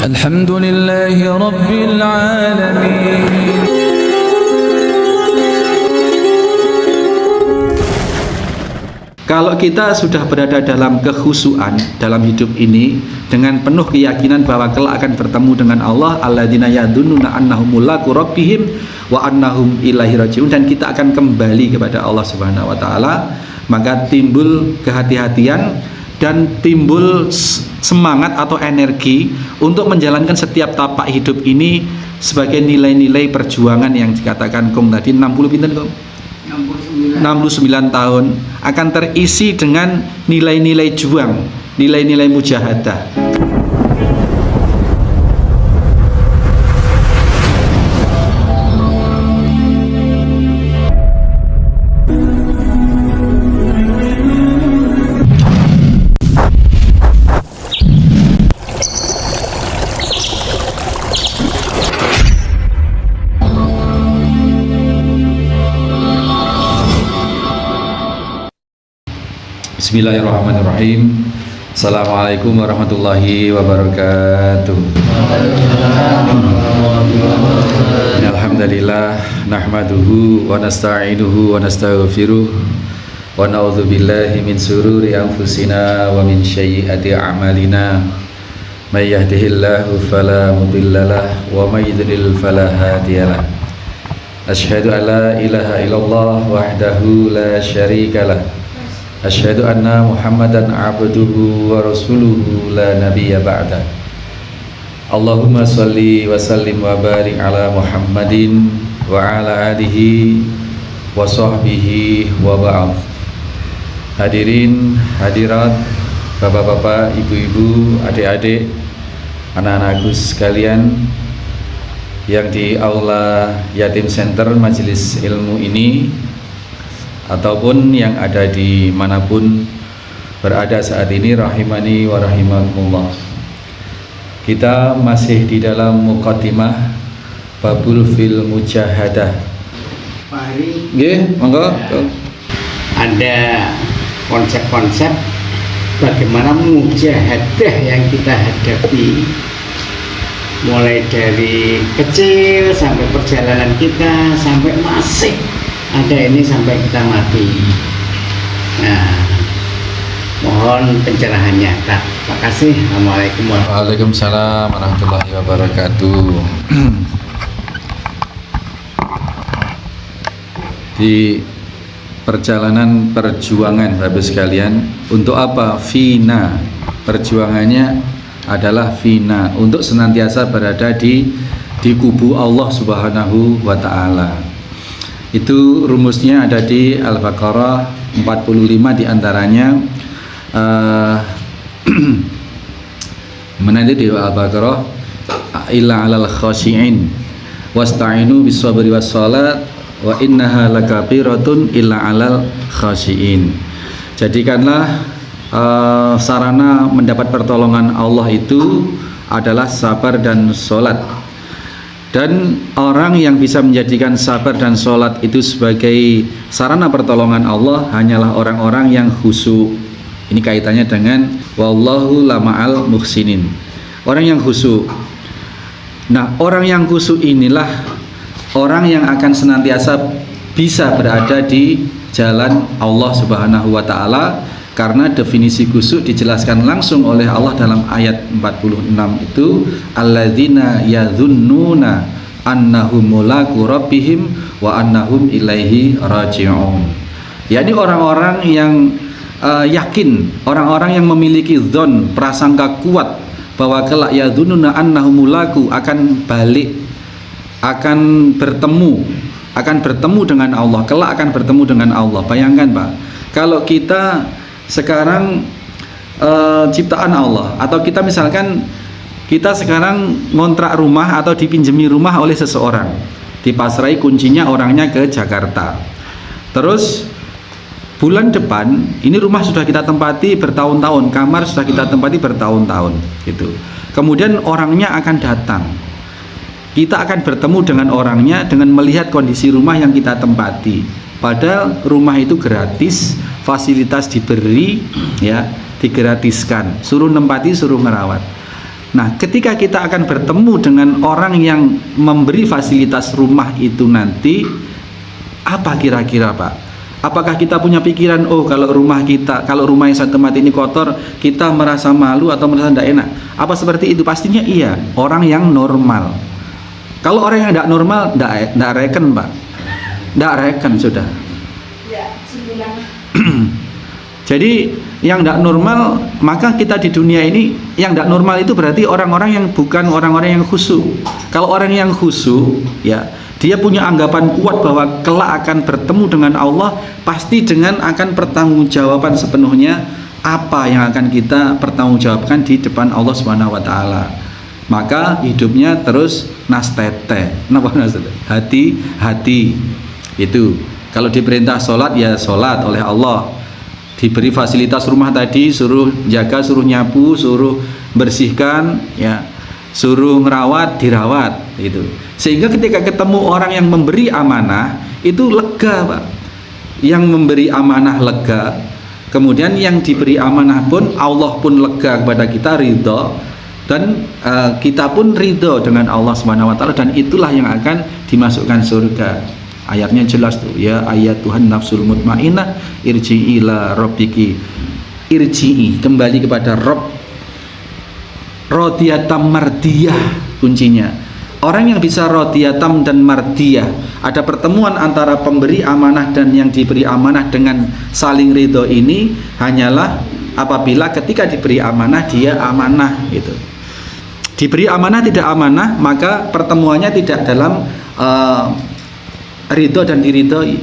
Alhamdulillahi Rabbil Alamin. Kalau kita sudah berada dalam kekhusyuan dalam hidup ini dengan penuh keyakinan bahwa kelak akan bertemu dengan Allah, alladzina yadhunnuna annahum mulaqu rabbihim wa annahum ilaihi raji'un, dan kita akan kembali kepada Allah Subhanahu wa taala, maka timbul kehati-hatian dan timbul semangat atau energi untuk menjalankan setiap tapak hidup ini sebagai nilai-nilai perjuangan yang dikatakan Kong tadi 60 pinten Kong? 69 tahun akan terisi dengan nilai-nilai juang, nilai-nilai mujahadah. Bismillahirrahmanirrahim. Assalamualaikum warahmatullahi wabarakatuh. Alhamdulillah nahmaduhu wa nasta'inuhu wa nastaghfiruh wa na'udzu billahi min sururi anfusina wa min sayyiati a'malina. May yahdihillahu fala mudhillalah wa may yudlil fala hadiyalah. Asyhadu an la ilaha illallah wahdahu la syarikalah. Asyhadu anna Muhammadan abduhu wa rasuluhu la nabiyya ba'da. Allahumma shalli wa sallim wa barik ala Muhammadin wa ala alihi wa sahbihi wa ba'd. Hadirin, hadirat, bapak-bapak, ibu-ibu, adik-adik, anak-anakku sekalian yang di aula Yatim Center Majelis Ilmu ini ataupun yang ada di manapun berada saat ini, rahimani wa rahimakumullah. Kita masih di dalam muqaddimah babul fil mujahadah. Nggih, monggo. Ada konsep-konsep bagaimana mujahadah yang kita hadapi, mulai dari kecil sampai perjalanan kita sampai masih ada ini sampai kita mati. Nah, mohon pencerahannya. Terima kasih. Assalamualaikum Waalaikumsalam warahmatullahi wabarakatuh. Di perjalanan perjuangan Bapak sekalian, untuk apa? Fina. Perjuangannya adalah fina, untuk senantiasa berada di kubu Allah Subhanahu wa taala. Itu rumusnya ada di Al-Baqarah 45 diantaranya mana itu di Al-Baqarah, illa 'alal khashi'in wasta'inu bis-sabri was-shalat wa innaha lakabiratun illa 'alal khashi'in. Jadikanlah sarana mendapat pertolongan Allah itu adalah sabar dan sholat. Dan orang yang bisa menjadikan sabar dan sholat itu sebagai sarana pertolongan Allah hanyalah orang-orang yang khusyuk. Ini kaitannya dengan wallahu lama'al muhsinin, orang yang khusyuk. Nah, orang yang khusyuk inilah orang yang akan senantiasa bisa berada di jalan Allah Subhanahu wa taala, karena definisi khusyuk dijelaskan langsung oleh Allah dalam ayat 46 itu, alladzina yadhunnuna annahum mulaqu rabbihim wa annahum ilaihi raji'un. Yani orang-orang yang yakin, orang-orang yang memiliki dzon, prasangka kuat bahwa kelak yadhunnuna annahum mulaqu, akan balik, akan bertemu dengan Allah, kelak akan bertemu dengan Allah. Bayangkan Pak, kalau kita sekarang ciptaan Allah, atau kita misalkan kita sekarang ngontrak rumah atau dipinjemi rumah oleh seseorang, dipasrai kuncinya orangnya ke Jakarta, terus bulan depan ini rumah sudah kita tempati bertahun-tahun, kamar sudah kita tempati bertahun-tahun gitu. Kemudian orangnya akan datang, kita akan bertemu dengan orangnya dengan melihat kondisi rumah yang kita tempati, padahal rumah itu gratis, fasilitas diberi, ya, digratiskan, suruh nempati, suruh merawat. Nah, ketika kita akan bertemu dengan orang yang memberi fasilitas rumah itu nanti, apa kira-kira Pak? Apakah kita punya pikiran, oh kalau rumah yang satu tempat ini kotor, kita merasa malu atau merasa tidak enak? Apa seperti itu? Pastinya iya, orang yang normal. Kalau orang yang tidak normal, tidak reken Pak. Tidak reken sudah. Jadi yang tidak normal, maka kita di dunia ini yang tidak normal itu berarti orang-orang yang bukan orang-orang yang khusyuk. Kalau orang yang khusyuk, ya dia punya anggapan kuat bahwa kelak akan bertemu dengan Allah, pasti dengan akan pertanggungjawaban sepenuhnya apa yang akan kita pertanggungjawabkan di depan Allah Subhanahu wa taala. Maka hidupnya terus nastete. Kenapa nastete? Hati-hati. Itu. Kalau diperintah sholat ya sholat oleh Allah. Diberi fasilitas rumah tadi, suruh jaga, suruh nyapu, suruh bersihkan, ya, suruh ngerawat, dirawat, gitu. Sehingga ketika ketemu orang yang memberi amanah itu lega Pak. Yang memberi amanah lega, kemudian yang diberi amanah pun Allah pun lega kepada kita, ridho, dan kita pun ridho dengan Allah Subhanahu wa taala, dan itulah yang akan dimasukkan surga. Ayatnya jelas tuh, ya ayat Tuhan nafsul mutmainnah irji'i ila rabbiki, irji'i, kembali kepada Rabb, rodiyatam mardiyah kuncinya. Orang yang bisa rodiyatam dan mardiyah, ada pertemuan antara pemberi amanah dan yang diberi amanah dengan saling ridho ini hanyalah apabila ketika diberi amanah dia amanah gitu. Diberi amanah tidak amanah, maka pertemuannya tidak dalam ridho dan diridhoi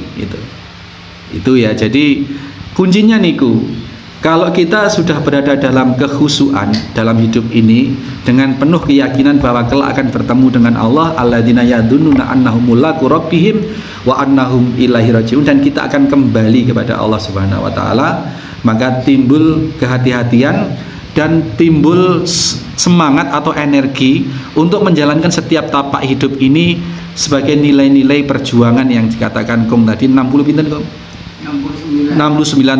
itu ya. Jadi kuncinya niku, kalau kita sudah berada dalam kekhusyuan dalam hidup ini dengan penuh keyakinan bahwa kelak akan bertemu dengan Allah, alladzina yadunnuna annahum mulaqu rabbihim wa annahum ilaihi rajiun, dan kita akan kembali kepada Allah Subhanahu wa taala, maka timbul kehati-hatian dan timbul semangat atau energi untuk menjalankan setiap tapak hidup ini sebagai nilai-nilai perjuangan yang dikatakan Kong tadi 60 pinten Kong? 69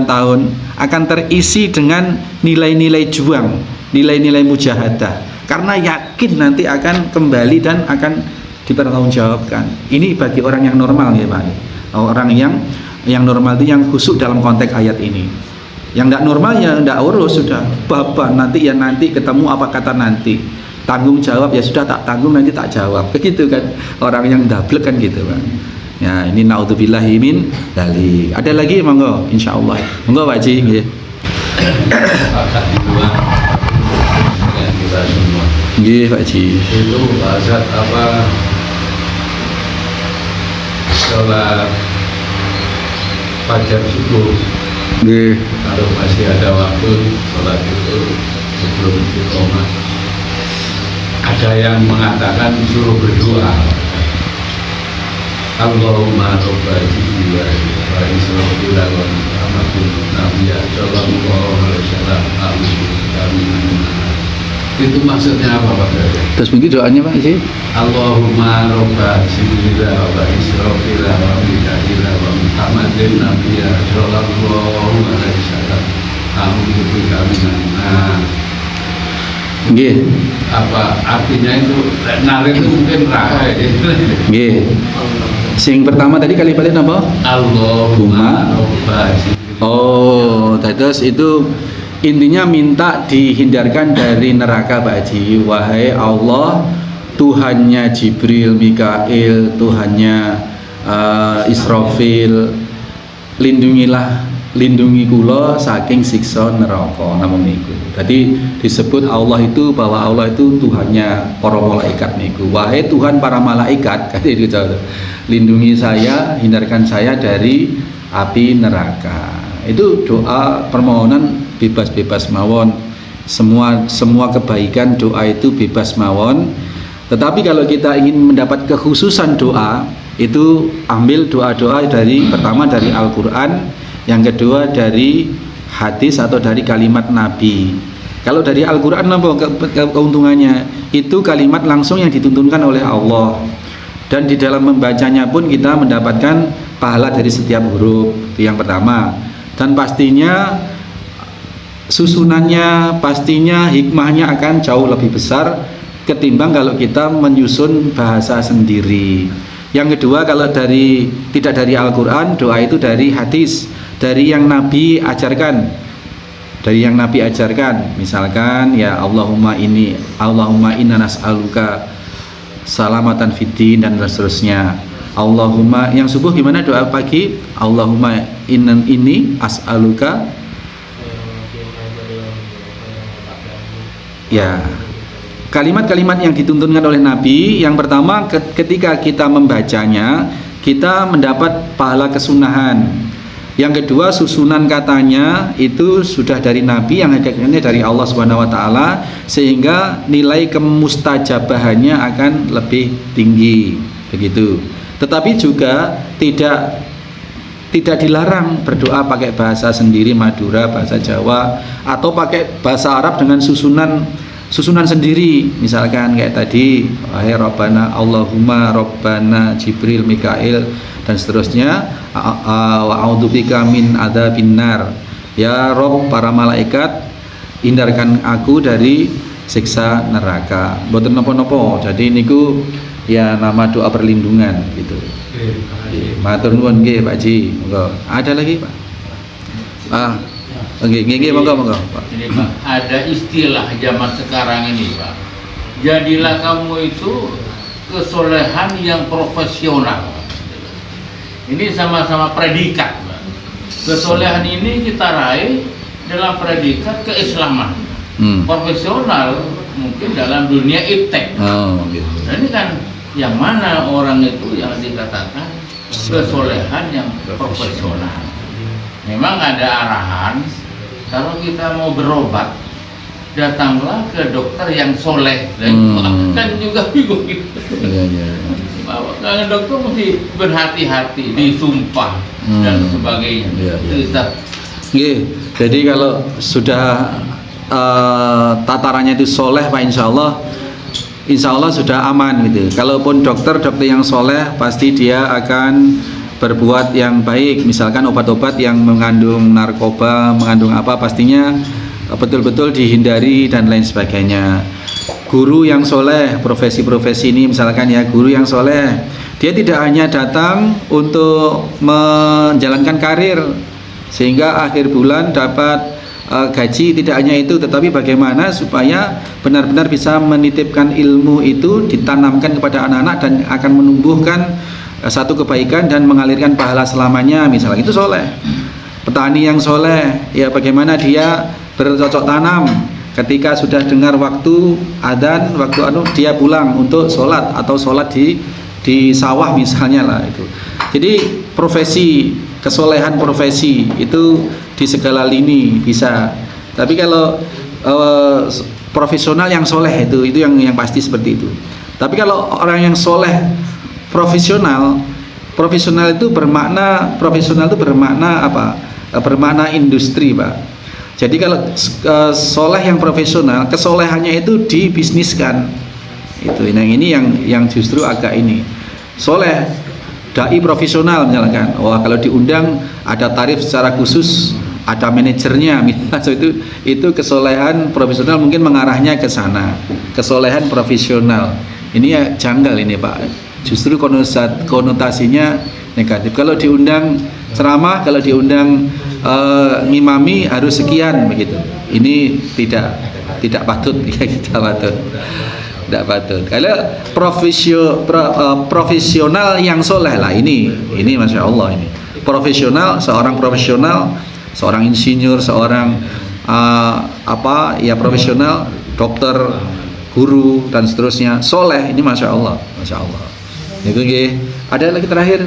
tahun akan terisi dengan nilai-nilai juang, nilai-nilai mujahadah, karena yakin nanti akan kembali dan akan dipertanggungjawabkan. Ini bagi orang yang normal ya Pak. Orang yang normal itu yang khusyuk dalam konteks ayat ini. Yang tidak normal ya tidak urus, sudah bapak nanti ya nanti ketemu apa kata nanti, tanggung jawab ya sudah tak tanggung nanti tak jawab, begitu kan orang yang dablek kan gitu Pak. Ya ini naudzubillahi min dzalik. Ada lagi monggo insyaallah. Monggo Pak Haji nggih. Nggih Pak Haji. Itu bahasa apa? Sholat fajar subuh. Nggih. Kalau masih ada waktu sholat itu sebelum iqamah. Ada yang mengatakan suruh berdoa. Allahumma robba jiwa wa israfila wa muhammadin nabiyya sallallahu alaihi wasallam itu maksudnya apa Pak? Terus begitu doanya Pak Haji. Allahumma robba jiwa wa israfila wa muhammadin muhammadin nabiyya sallallahu alaihi wasallam Nggih. Apa artinya itu? Narik itu mungkin raha ya. Nggih. Sing pertama tadi kalimatnya apa? Allahumma robba. Oh, terus itu intinya minta dihindarkan dari neraka Pak Haji. Wahai Allah, Tuhannya Jibril, Mikail, Tuhannya Israfil, lindungi kula saking siksa neraka. Namun niku. Tadi disebut Allah itu bahwa Allah itu Tuhannya para malaikat niku. Wahai Tuhan para malaikat, katanya lindungi saya, hindarkan saya dari api neraka. Itu doa permohonan bebas-bebas mawon. Semua kebaikan doa itu bebas mawon. Tetapi kalau kita ingin mendapat kekhususan doa, itu ambil doa-doa pertama dari Al-Qur'an, yang kedua dari hadis atau dari kalimat Nabi. Kalau dari Al-Qur'an apa keuntungannya? Itu kalimat langsung yang dituntunkan oleh Allah. Dan di dalam membacanya pun kita mendapatkan pahala dari setiap huruf. Itu yang pertama. Dan pastinya susunannya pastinya hikmahnya akan jauh lebih besar ketimbang kalau kita menyusun bahasa sendiri. Yang kedua, kalau tidak dari Al-Quran, doa itu dari hadis, dari yang Nabi ajarkan, misalkan ya Allahumma inna nas'aluka salamatan fiddin dan seterusnya. Allahumma, yang subuh gimana doa pagi? Allahumma inni as'aluka, ya, kalimat-kalimat yang dituntunkan oleh Nabi. Yang pertama, ketika kita membacanya kita mendapat pahala kesunahan. Yang kedua, susunan katanya itu sudah dari Nabi, yang hakikatnya dari Allah SWT, sehingga nilai kemustajabahannya akan lebih tinggi, begitu. Tetapi juga tidak dilarang berdoa pakai bahasa sendiri, Madura, bahasa Jawa, atau pakai bahasa Arab dengan susunan sendiri, misalkan kayak tadi, wahai Rabbana, Allahumma Rabbana Jibril Mikail dan seterusnya, wa a'udzubika min adzabin nar, ya Rob para malaikat, hindarkan aku dari siksa neraka. Mboten napa-napa, jadi niku ya nama doa perlindungan gitu. Matur nuwun nggih Pak Ji. Monggo. Ada lagi Pak? Nggih, monggo Pak. Ini Pak, ada istilah zaman sekarang ini Pak. Jadilah kamu itu kesolehan yang profesional. Ini sama-sama predikat Pak. Kesolehan ini kita raih dalam predikat keislaman. Profesional mungkin dalam dunia iptek. Gitu. Nah, ini kan yang mana orang itu yang dikatakan kesolehan yang profesional. Memang ada arahan, kalau kita mau berobat datanglah ke dokter yang soleh. Kan juga bingung gitu. Karena dokter mesti berhati-hati, disumpah dan sebagainya. Jadi kalau sudah tatarannya itu soleh Pak, insya Allah sudah aman gitu. Kalaupun dokter yang soleh, pasti dia akan berbuat yang baik. Misalkan obat-obat yang mengandung narkoba, mengandung apa, pastinya betul-betul dihindari dan lain sebagainya. Guru yang soleh, profesi-profesi ini misalkan ya, guru yang soleh, dia tidak hanya datang untuk menjalankan karir sehingga akhir bulan dapat gaji, tidak hanya itu, tetapi bagaimana supaya benar-benar bisa menitipkan ilmu itu, ditanamkan kepada anak-anak dan akan menumbuhkan satu kebaikan dan mengalirkan pahala selamanya, misalnya itu soleh. Petani yang soleh, ya bagaimana dia bercocok tanam, ketika sudah dengar waktu adzan, dia pulang untuk sholat atau sholat di sawah misalnya lah itu. Jadi kesolehan profesi itu di segala lini bisa. Tapi kalau profesional yang soleh itu yang pasti seperti itu. Tapi kalau orang yang soleh profesional itu bermakna apa? Bermakna industri Pak. Jadi kalau soleh yang profesional, kesolehannya itu dibisniskan. Itu ini yang justru agak ini. Soleh dai profesional misalkan, wah kalau diundang ada tarif secara khusus, ada manajernya, misalnya itu kesolehan profesional, mungkin mengarahnya ke sana, kesolehan profesional. Ini ya janggal ini Pak, justru konotasinya negatif. Kalau diundang ceramah, kalau diundang ngimami harus sekian begitu. Ini tidak patut, tidak patut. Tidak patut. Kalau profesional yang soleh lah, ini masya Allah ini profesional, seorang insinyur, seorang profesional, dokter, guru dan seterusnya, soleh, ini masya Allah. Itu ada lagi terakhir,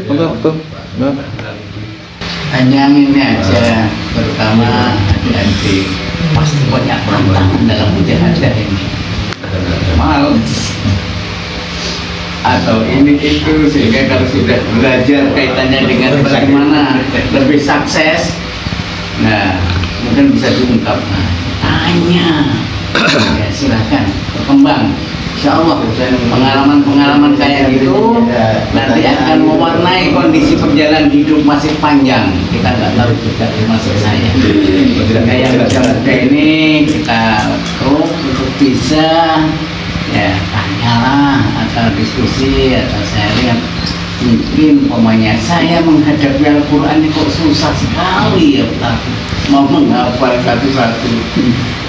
hanya ini aja, pertama hati-hati, pasti banyak tantangan dalam mujahadah ini, mal atau ini itu, sehingga kalau sudah belajar kaitannya dengan bagaimana lebih sukses, nah mungkin bisa diungkap. Tanya, ya, silahkan berkembang. Insya Allah pengalaman-pengalaman kayak gitu nanti akan mewarnai kondisi perjalanan hidup masih panjang. Kita nggak tahu juga termasuk saya. Kayak baca-baca ini kita terus untuk bisa ya tanyalah atau diskusi atau saya lihat mungkin umpamanya saya menghadapi Al-Quran ini kok susah sekali ya Ustaz, mau menghafal satu-satu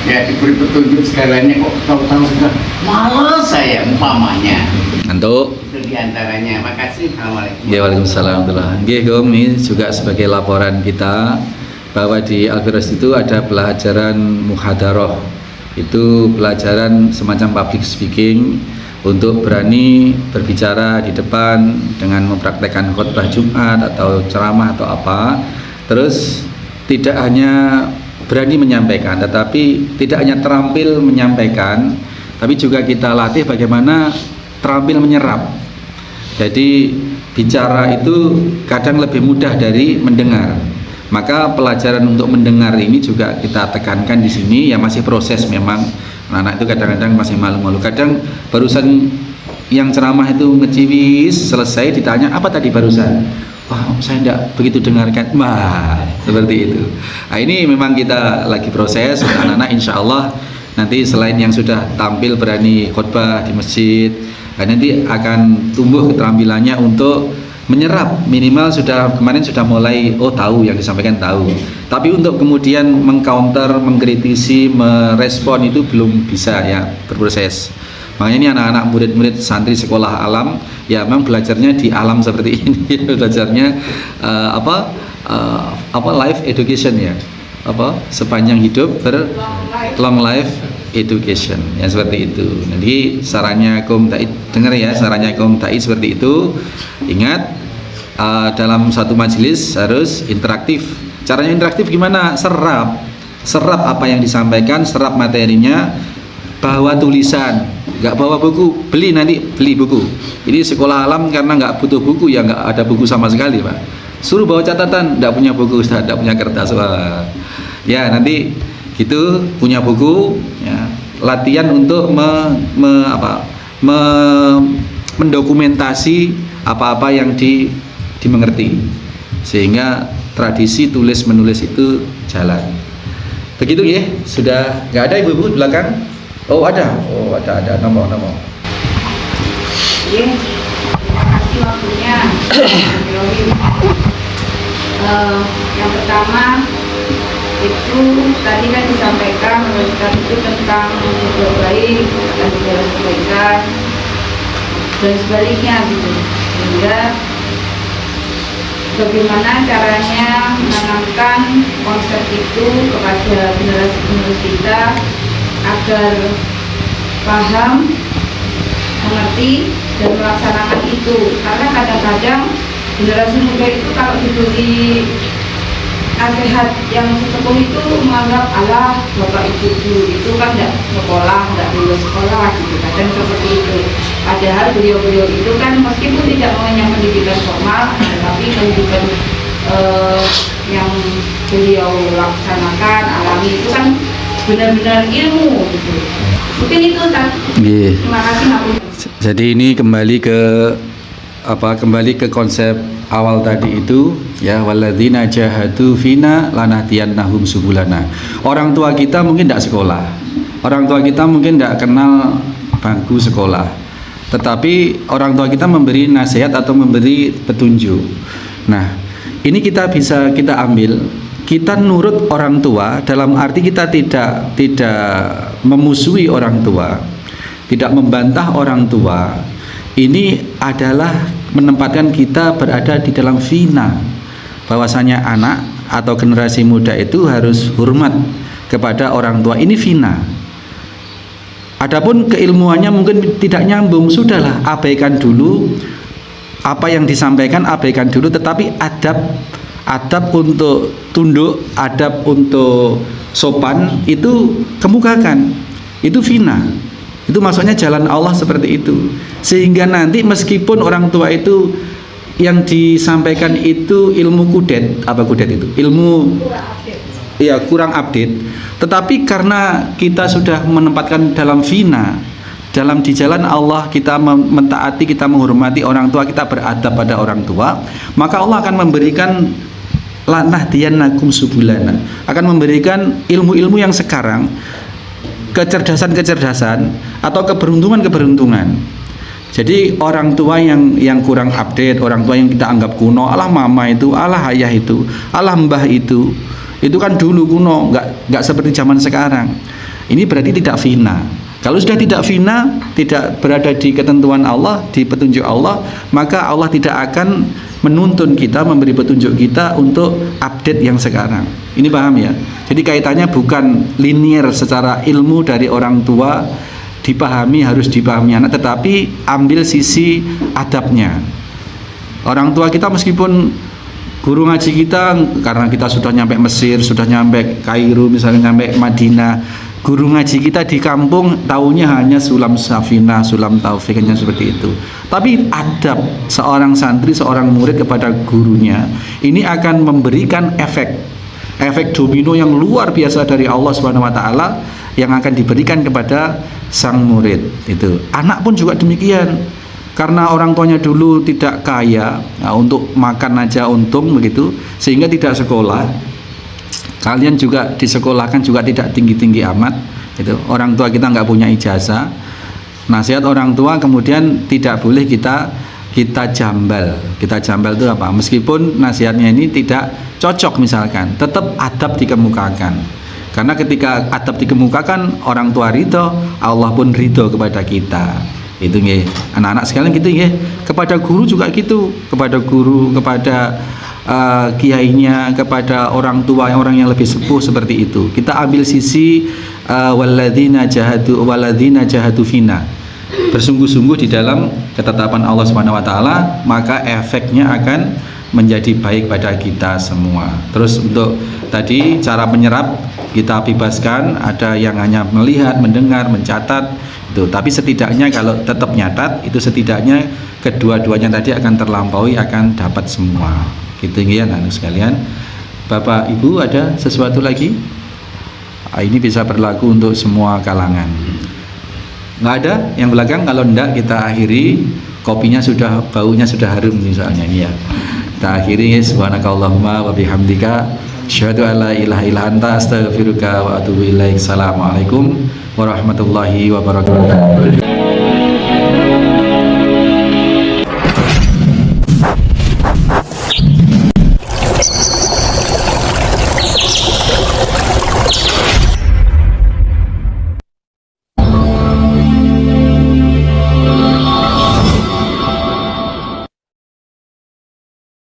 ya diberi petunjuk segalanya kok tahu-tahu sudah malas saya umpamanya. Untuk Itu diantaranya. Makasih. Assalamualaikum. ya, waalaikumsalam warahmatullahi wabarakatuh. Nggih, Gong, ini juga sebagai laporan kita bahwa di Al-Firdaus itu ada pelajaran muhadaroh. Itu pelajaran semacam public speaking untuk berani berbicara di depan dengan mempraktekkan khutbah Jumat atau ceramah atau apa. Terus tidak hanya berani menyampaikan, tetapi tidak hanya terampil menyampaikan, tapi juga kita latih bagaimana terampil menyerap. Jadi bicara itu kadang lebih mudah dari mendengar. Maka pelajaran untuk mendengar ini juga kita tekankan di sini. Ya masih proses memang. Anak-anak itu kadang-kadang masih malu-malu. Kadang barusan yang ceramah itu ngeciwis, selesai ditanya apa tadi barusan. Wah, saya tidak begitu dengarkan. Wah, seperti itu. Nah, ini memang kita lagi proses. Anak-anak insya Allah nanti selain yang sudah tampil berani khutbah di masjid, nanti akan tumbuh keterampilannya untuk menyerap. Minimal kemarin sudah mulai tahu yang disampaikan tahu, tapi untuk kemudian mengcounter, mengkritisi, merespon itu belum bisa ya, berproses. Makanya ini anak-anak murid-murid santri sekolah alam ya memang belajarnya di alam seperti ini. Belajarnya life education ya, sepanjang hidup long life education ya, seperti itu. Nanti sarannya Kom Taid, dengar ya, sarannya Kom Taid seperti itu. Ingat, dalam satu majelis harus interaktif. Caranya interaktif gimana? Serap apa yang disampaikan, serap materinya, bawa tulisan, nggak bawa buku, beli buku. Ini sekolah alam karena nggak butuh buku ya, nggak ada buku sama sekali Pak. Suruh bawa catatan, nggak punya buku Ustaz, nggak punya kertas. Wah. Ya nanti gitu punya buku ya, latihan untuk mendokumentasi apa-apa yang dimengerti, sehingga tradisi tulis menulis itu jalan. Begitu ya. Sudah nggak ada ibu-ibu di belakang? Oh ada nomor. Iya, terima kasih waktunya. Yang pertama itu tadi kan disampaikan menurut itu tentang berbuat baik akan berjalan kebaikan dan sebaliknya gitu, sehingga bagaimana caranya menanamkan konsep itu kepada generasi penerus kita agar paham, mengerti dan melaksanakan itu. Karena kadang-kadang generasi muda itu kalau diberi nasihat yang sesepuh itu menganggap alah bapak ibu itu kan tidak sekolah, tidak lulus sekolah gitu, kadang seperti itu. Padahal beliau-beliau itu kan meskipun tidak mengenyam pendidikan formal, tetapi pendidikan yang beliau laksanakan alami itu kan benar-benar ilmu gitu. Mungkin itu kan. Terima kasih Nabi. Jadi ini kembali ke konsep awal tadi itu ya, walladzina jahadu fina lanahdiyannahum subulana. Orang tua kita mungkin tidak sekolah, orang tua kita mungkin tidak kenal bangku sekolah, tetapi orang tua kita memberi nasihat atau memberi petunjuk. Nah, ini kita bisa kita ambil, kita nurut orang tua dalam arti kita tidak memusuhi orang tua, tidak membantah orang tua. Ini adalah menempatkan kita berada di dalam fina, bahwasanya anak atau generasi muda itu harus hormat kepada orang tua. Ini fina. Adapun keilmuannya mungkin tidak nyambung, sudahlah, abaikan dulu apa yang disampaikan, abaikan dulu, tetapi adab untuk tunduk, adab untuk sopan itu kemukakan. Itu fina. Itu maksudnya jalan Allah seperti itu. Sehingga nanti meskipun orang tua itu yang disampaikan itu ilmu kudet, apa kudet itu? Ilmu kurang update. Tetapi karena kita sudah menempatkan dalam fina, di jalan Allah, kita mentaati, kita menghormati orang tua, kita beradab pada orang tua, maka Allah akan memberikan lanahdiyannakum subulana, akan memberikan ilmu-ilmu yang sekarang, kecerdasan-kecerdasan atau keberuntungan-keberuntungan. Jadi orang tua yang kurang update, orang tua yang kita anggap kuno, alah mama itu, alah ayah itu, alah mbah itu kan dulu kuno, nggak seperti zaman sekarang. Ini berarti tidak fina. Kalau sudah tidak fina, tidak berada di ketentuan Allah, di petunjuk Allah, maka Allah tidak akan menuntun kita, memberi petunjuk kita untuk update yang sekarang. Ini paham ya? Jadi kaitannya bukan linear secara ilmu dari orang tua, dipahami, harus dipahami anak, tetapi ambil sisi adabnya. Orang tua kita meskipun guru ngaji kita, karena kita sudah nyampe Mesir, sudah nyampe Kairo, misalnya nyampe Madinah, guru ngaji kita di kampung taunya hanya sulam safina, sulam taufik, hanya seperti itu. Tapi adab seorang santri, seorang murid kepada gurunya, ini akan memberikan efek domino yang luar biasa dari Allah Subhanahu wa taala yang akan diberikan kepada sang murid. Itu. Anak pun juga demikian. Karena orang tuanya dulu tidak kaya, nah, untuk makan aja untung begitu, sehingga tidak sekolah. Kalian juga disekolahkan juga tidak tinggi-tinggi amat. Itu. Orang tua kita nggak punya ijazah. Nasihat orang tua kemudian tidak boleh kita jambal. Kita jambal itu apa? Meskipun nasihatnya ini tidak cocok misalkan, tetap adab dikemukakan. Karena ketika adab dikemukakan, orang tua ridho, Allah pun ridho kepada kita. Itu nggih, anak-anak sekalian gitu nggih. Kepada guru juga gitu, kepada guru, kepada kiainya, kepada orang tua, orang yang lebih sepuh seperti itu. Kita ambil sisi walladzina jahadu fina. Bersungguh-sungguh di dalam ketetapan Allah Subhanahu wa taala, maka efeknya akan menjadi baik pada kita semua. Terus untuk tadi cara menyerap kita bebaskan, ada yang hanya melihat, mendengar, mencatat itu. Tapi setidaknya kalau tetap nyatat itu setidaknya kedua-duanya tadi akan terlampaui, akan dapat semua. Gitu ya anak sekalian. Bapak Ibu ada sesuatu lagi? Ini bisa berlaku untuk semua kalangan. Nggak ada? Yang belakang kalau enggak kita akhiri. Kopinya sudah, baunya sudah harum misalnya ini ya. Kita akhiri, subhanakallahumma wa bihamdika asyhadu an la ilaha illa anta astaghfiruka wa atubu ilaik. Assalamualaikum warahmatullahi wabarakatuh.